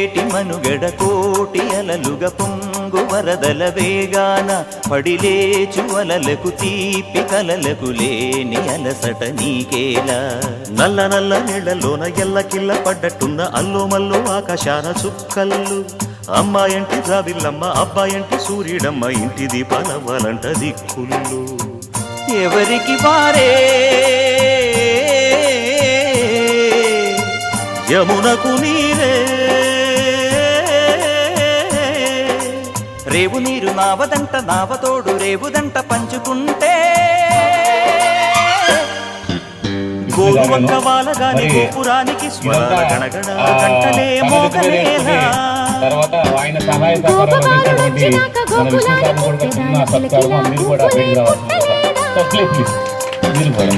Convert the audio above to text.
పొంగేటి మనుగడ కోటి అలలుగ పొంగు వరదల వేగాన పడిలేచు అలలకు తీపి కలలకు లేని అలసట నీకేలా నల్ల నల్ల నీళ్లలోన ఎల్లకిల్ల పడ్డట్టున్న అల్లో మల్లో ఆకాశాన చుక్కల్లు అమ్మాయంటి జాబిల్లమ్మ అబ్బాయంటి సూర్యుడమ్మ ఇంటి దీపాలవ్వాలంట దిక్కుళ్ళు ఎవరికి వారే యమునకు నీరే రేవు నీరు నావదంట నావతోడు రేవుదంట పంచుకుంటే గోరువంక వాలగాని గోపురానికి స్వరాల గణగణ గంటలే మోగలేలా తర్వాత ఆయన సహాయ సహకారాలు చేసినటువంటి మన విష్ణు సార్ కూడా చిన్న సత్కారం మీరు కూడా అక్కడికి రావాల్సింది. ప్లీజ్ మీరు కూడా